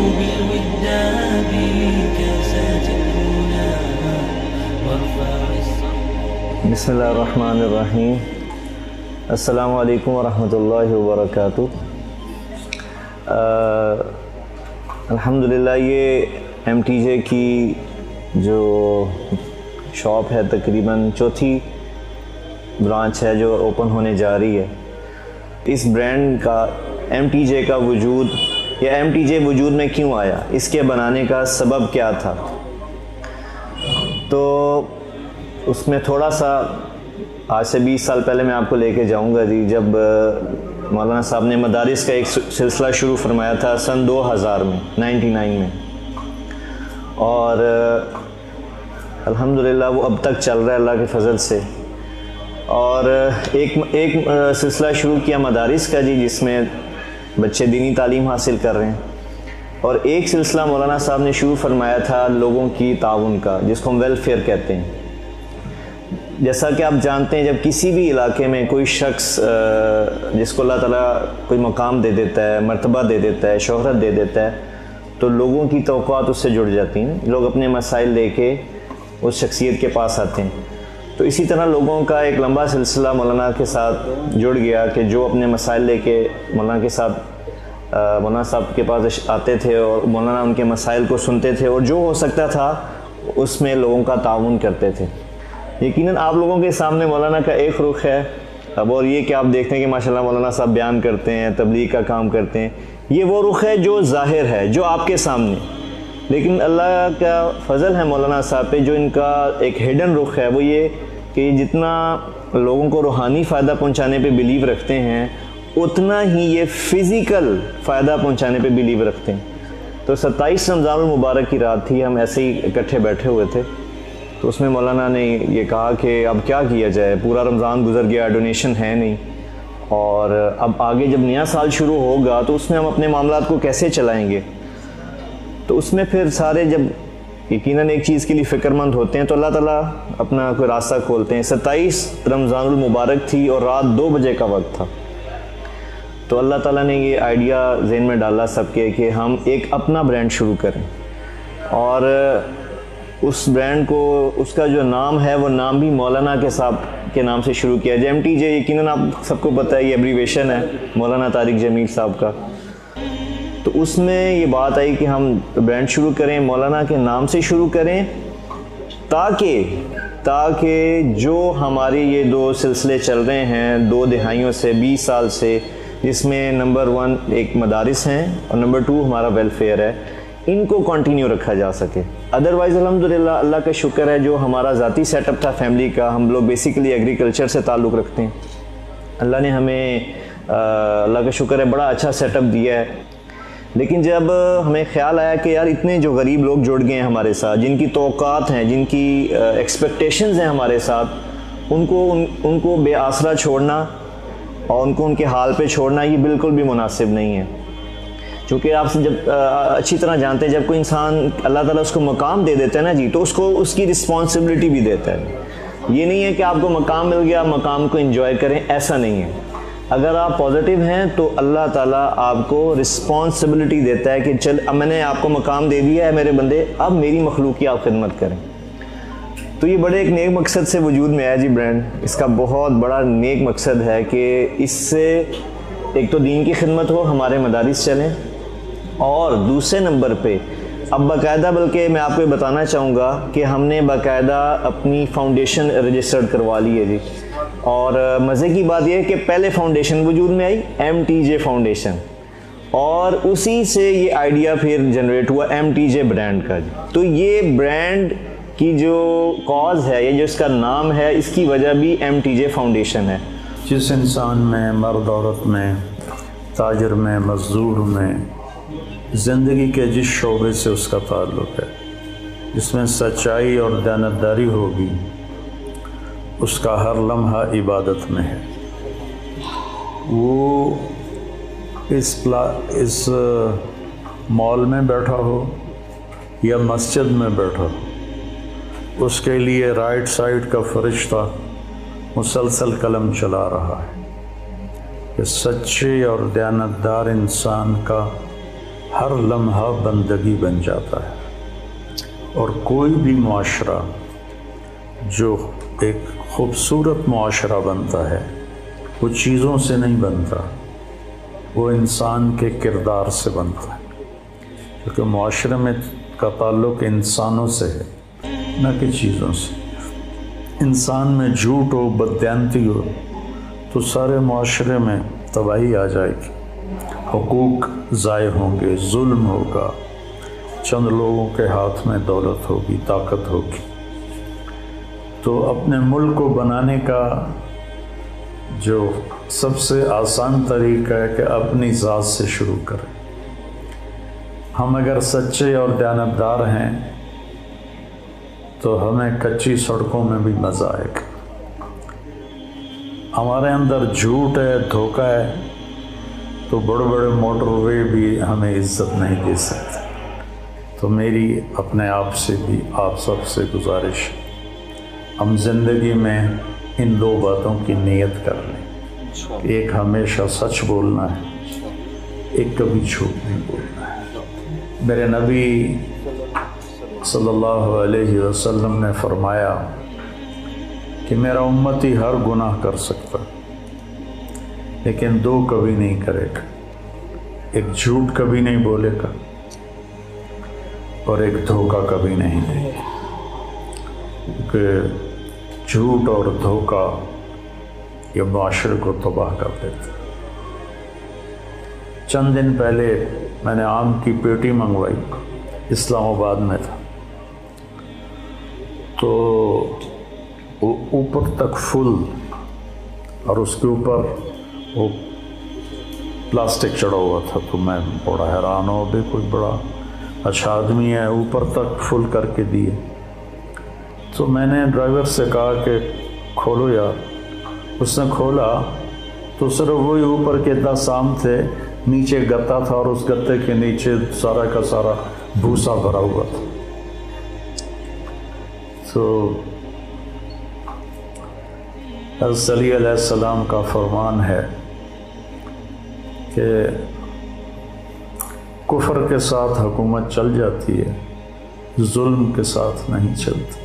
بالوداد كاسات الهنا وارفع الصوت. بسم اللہ الرحمن الرحیم. السلام علیکم ورحمۃ اللہ وبرکاتہ. الحمدللہ یہ ایم ٹی جے کی جو شاپ ہے تقریباً چوتھی برانچ ہے جو اوپن ہونے جا رہی ہے. اس برانڈ کا ایم ٹی جے کا وجود یا ایم ٹی جے وجود میں کیوں آیا, اس کے بنانے کا سبب کیا تھا, تو اس میں تھوڑا سا آج سے 20 سال پہلے میں آپ کو لے کے جاؤں گا جی. جب مولانا صاحب نے مدارس کا ایک سلسلہ شروع فرمایا تھا سن 2000 میں 99 میں, اور الحمدللہ وہ اب تک چل رہا ہے اللہ کے فضل سے. اور ایک سلسلہ شروع کیا مدارس کا جی, جس میں بچے دینی تعلیم حاصل کر رہے ہیں, اور ایک سلسلہ مولانا صاحب نے شروع فرمایا تھا لوگوں کی تعاون کا, جس کو ہم ویلفیئر کہتے ہیں. جیسا کہ آپ جانتے ہیں جب کسی بھی علاقے میں کوئی شخص جس کو اللہ تعالیٰ کوئی مقام دے دیتا ہے, مرتبہ دے دیتا ہے, شہرت دے دیتا ہے, تو لوگوں کی توقعات اس سے جڑ جاتی ہیں. لوگ اپنے مسائل لے کے اس شخصیت کے پاس آتے ہیں. تو اسی طرح لوگوں کا ایک لمبا سلسلہ مولانا کے ساتھ جڑ گیا کہ جو اپنے مسائل لے کے مولانا صاحب کے پاس آتے تھے, اور مولانا ان کے مسائل کو سنتے تھے, اور جو ہو سکتا تھا اس میں لوگوں کا تعاون کرتے تھے. یقیناً آپ لوگوں کے سامنے مولانا کا ایک رخ ہے اب, اور یہ کہ آپ دیکھتے ہیں کہ ماشاءاللہ مولانا صاحب بیان کرتے ہیں, تبلیغ کا کام کرتے ہیں. یہ وہ رخ ہے جو ظاہر ہے, جو آپ کے سامنے, لیکن اللہ کا فضل ہے مولانا صاحب پہ, جو ان کا ایک ہڈن رخ ہے وہ یہ کہ جتنا لوگوں کو روحانی فائدہ پہنچانے پہ بلیو رکھتے ہیں, اتنا ہی یہ فزیکل فائدہ پہنچانے پہ بلیو رکھتے ہیں. تو 27 رمضان المبارک کی رات تھی, ہم ایسے ہی اکٹھے بیٹھے ہوئے تھے, تو اس میں مولانا نے یہ کہا کہ اب کیا کیا جائے, پورا رمضان گزر گیا, ڈونیشن ہے نہیں, اور اب آگے جب نیا سال شروع ہوگا تو اس میں ہم اپنے معاملات کو کیسے چلائیں گے. تو اس میں پھر سارے جب یقیناً ایک چیز کے لیے فکر مند ہوتے ہیں تو اللہ تعالیٰ اپنا کوئی راستہ کھولتے ہیں. 27 رمضان المبارک تھی اور رات 2 بجے کا وقت تھا, تو اللہ تعالیٰ نے یہ آئیڈیا ذہن میں ڈالا سب کے کہ ہم ایک اپنا برانڈ شروع کریں, اور اس برانڈ کو, اس کا جو نام ہے وہ نام بھی مولانا کے صاحب کے نام سے شروع کیا جائے. ایم ٹی جے یقیناً آپ سب کو پتہ ہے یہ ایبریویشن ہے مولانا طارق جمیل صاحب کا. تو اس میں یہ بات آئی کہ ہم برانڈ شروع کریں, مولانا کے نام سے شروع کریں, تاکہ جو ہمارے یہ 2 سلسلے چل رہے ہیں 2 دہائیوں سے 20 سال سے, جس میں نمبر 1 ایک مدارس ہیں اور نمبر 2 ہمارا ویلفیئر ہے, ان کو کنٹینیو رکھا جا سکے. ادروائز الحمدللہ اللہ کا شکر ہے جو ہمارا ذاتی سیٹ اپ تھا فیملی کا, ہم لوگ بیسیکلی ایگریکلچر سے تعلق رکھتے ہیں. اللہ نے ہمیں اللہ کا شکر ہے بڑا اچھا سیٹ اپ دیا ہے. لیکن جب ہمیں خیال آیا کہ یار اتنے جو غریب لوگ جڑ گئے ہیں ہمارے ساتھ, جن کی توقعات ہیں, جن کی ایکسپیکٹیشنز ہیں ہمارے ساتھ, ان کو بے آسرا چھوڑنا اور ان کو ان کے حال پہ چھوڑنا یہ بالکل بھی مناسب نہیں ہے. چونکہ آپ سے جب اچھی طرح جانتے ہیں جب کوئی انسان اللہ تعالیٰ اس کو مقام دے دیتا ہے نا جی, تو اس کو اس کی رسپانسبلٹی بھی دیتا ہے. یہ نہیں ہے کہ آپ کو مقام مل گیا مقام کو انجوائے کریں, ایسا نہیں ہے. اگر آپ پازیٹیو ہیں تو اللہ تعالیٰ آپ کو رسپانسبلٹی دیتا ہے کہ چل اب میں نے آپ کو مقام دے دیا ہے میرے بندے, اب میری مخلوق کی آپ خدمت کریں. تو یہ بڑے ایک نیک مقصد سے وجود میں آیا جی برانڈ. اس کا بہت بڑا نیک مقصد ہے کہ اس سے ایک تو دین کی خدمت ہو, ہمارے مدارس چلیں, اور دوسرے نمبر پہ اب باقاعدہ, بلکہ میں آپ کو یہ بتانا چاہوں گا کہ ہم نے باقاعدہ اپنی فاؤنڈیشن رجسٹرڈ کروا لی ہے جی. اور مزے کی بات یہ ہے کہ پہلے فاؤنڈیشن وجود میں I am T J foundation, اور اسی سے یہ آئیڈیا پھر جنریٹ ہوا ایم ٹی جے برانڈ کا جی. تو یہ برانڈ کی جو کاز ہے, یہ جو اس کا نام ہے, اس کی وجہ بھی ایم ٹی جے فاؤنڈیشن ہے. جس انسان میں, مرد عورت میں, تاجر میں, مزدور میں, زندگی کے جس شعبے سے اس کا تعلق ہے, جس میں سچائی اور دیانتداری ہوگی, اس کا ہر لمحہ عبادت میں ہے. وہ اس مال میں بیٹھا ہو یا مسجد میں بیٹھا ہو, اس کے لیے رائٹ سائڈ کا فرشتہ مسلسل قلم چلا رہا ہے کہ سچے اور دیانتدار انسان کا ہر لمحہ بندگی بن جاتا ہے، اور کوئی بھی معاشرہ جو ایک خوبصورت معاشرہ بنتا ہے وہ چیزوں سے نہیں بنتا، وہ انسان کے کردار سے بنتا ہے، کیونکہ معاشرے میں کا تعلق انسانوں سے ہے نہ کہ چیزوں سے۔ انسان میں جھوٹ ہو، بددیانتی ہو تو سارے معاشرے میں تباہی آ جائے گی، حقوق ضائع ہوں گے، ظلم ہوگا، چند لوگوں کے ہاتھ میں دولت ہوگی، طاقت ہوگی۔ تو اپنے ملک کو بنانے کا جو سب سے آسان طریقہ ہے کہ اپنی ذات سے شروع کریں۔ ہم اگر سچے اور دیانتدار ہیں تو ہمیں کچی سڑکوں میں بھی مزہ آئے گا۔ ہمارے اندر جھوٹ ہے، دھوکہ ہے، تو بڑے بڑے موٹر وے بھی ہمیں عزت نہیں دے سکتے۔ تو میری اپنے آپ سے بھی آپ سب سے گزارش، ہم زندگی میں ان دو باتوں کی نیت کر لیں کہ ایک ہمیشہ سچ بولنا ہے، ایک کبھی جھوٹ نہیں بولنا ہے۔ میرے نبی صلی اللہ علیہ وسلم نے فرمایا کہ میرا امتی ہر گناہ کر سکتا لیکن دو کبھی نہیں کرے گا، ایک جھوٹ کبھی نہیں بولے گا اور ایک دھوکہ کبھی نہیں دے گا، کیونکہ جھوٹ اور دھوکہ یہ معاشرے کو تباہ کر دیتا۔ چند دن پہلے میں نے آم کی پیٹی منگوائی، اسلام آباد میں تھا، تو وہ اوپر تک فل اور اس کے اوپر وہ پلاسٹک چڑھا ہوا تھا، تو میں بڑا حیران ہو بھی کوئی بڑا اچھا آدمی ہے، اوپر تک فل کر کے دیے۔ تو میں نے ڈرائیور سے کہا کہ کھولو یار، اس نے کھولا تو صرف وہی اوپر کے 10 آم تھے، نیچے گتا تھا اور اس گتے کے نیچے سارا کا سارا بھوسا بھرا ہوا تھا۔ تو حضرت علی علیہ السلام کا فرمان ہے کہ کفر کے ساتھ حکومت چل جاتی ہے، ظلم کے ساتھ نہیں چلتی۔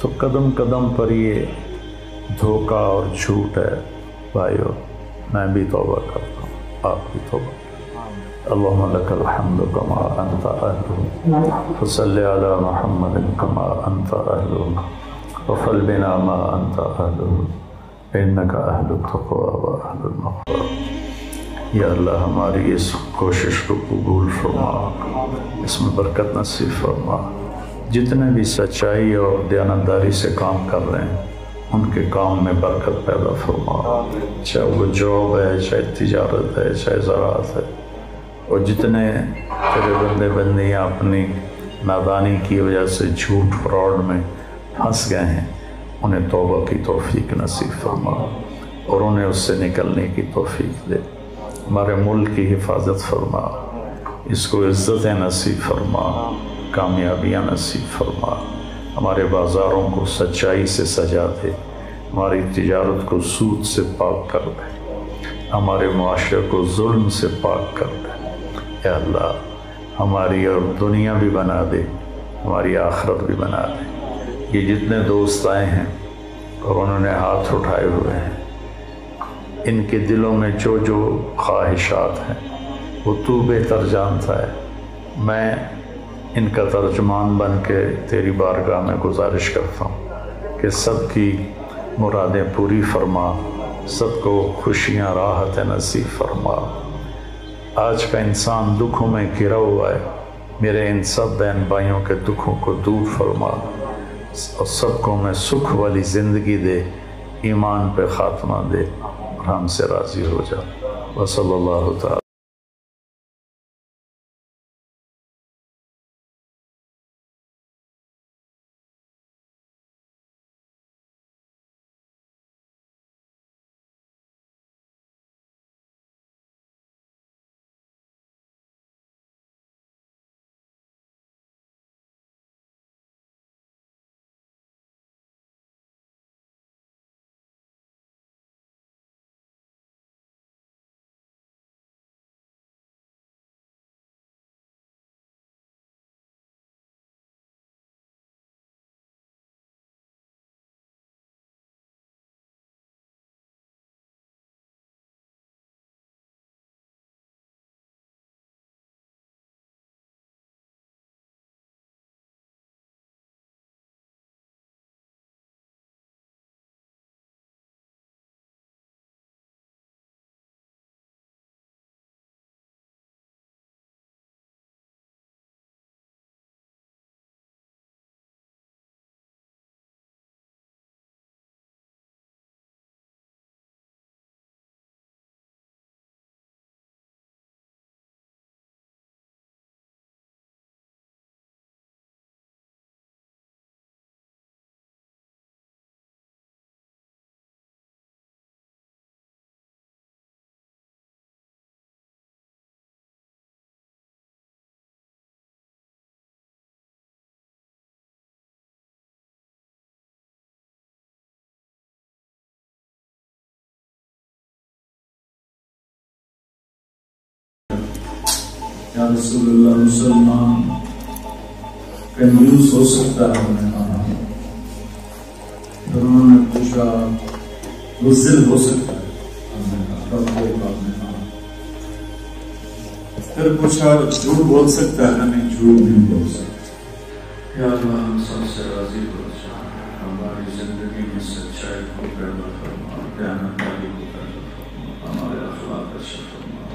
تو قدم قدم پر یہ دھوکہ اور جھوٹ ہے بھائیو، میں بھی توبہ کرتا ہوں، آپ بھی توبہ کریں۔ اللہم لک الحمد کما انت اہلہ، فصلی علی محمد کما انت اہلہ، وفل بنا ما انت اہلہ، انک اہل التقوی و اہل المغفرہ۔ یا اللہ ہماری اس کوشش کو قبول فرما، اس میں برکت نصیب فرما۔ جتنے بھی سچائی اور دیانتداری سے کام کر رہے ہیں ان کے کام میں برکت پیدا فرما، چاہے وہ جاب ہے، چاہے تجارت ہے، چاہے زراعت ہے، اور جتنے تیرے بندے بندیاں اپنی نادانی کی وجہ سے جھوٹ فراڈ میں پھنس گئے ہیں، انہیں توبہ کی توفیق نصیب فرما اور انہیں اس سے نکلنے کی توفیق دے۔ ہمارے ملک کی حفاظت فرما، اس کو عزتیں نصیب فرما، کامیابیاں نصیب فرما، ہمارے بازاروں کو سچائی سے سجا دے، ہماری تجارت کو سود سے پاک کر دے، ہمارے معاشرے کو ظلم سے پاک کر دے۔ اے اللہ ہماری اور دنیا بھی بنا دے، ہماری آخرت بھی بنا دے۔ یہ جتنے دوست آئے ہیں اور انہوں نے ہاتھ اٹھائے ہوئے ہیں، ان کے دلوں میں جو جو خواہشات ہیں وہ تو بہتر جانتا ہے۔ میں ان کا ترجمان بن کے تیری بارگاہ میں گزارش کرتا ہوں کہ سب کی مرادیں پوری فرما، سب کو خوشیاں راحت نصیب فرما۔ آج کا انسان دکھوں میں گھرا ہوا ہے، میرے ان سب بہن بھائیوں کے دکھوں کو دور فرما اور سب کو میں سکھ والی زندگی دے، ایمان پہ خاتمہ دے اور ہم سے راضی ہو جا۔ وصلی اللہ تعالی یا رسول اللہ مسلمان کنجوس ہو سکتا ہے؟ ہم نے کہا پھر انہوں نے پوچھا بزدل ہو سکتا ہے؟ ہم نے کہا رب نے کہا پھر پوچھا جھوٹ بول سکتا ہے؟ نہیں، جھوٹ نہیں بول سکتا۔ یا اللہ ہم سب سے راضی ہو جا، ہماری زندگی میں سچائی کو پیدا فرما، دیانتداری کو پیدا فرما، ہمارے اخلاق اچھا فرما،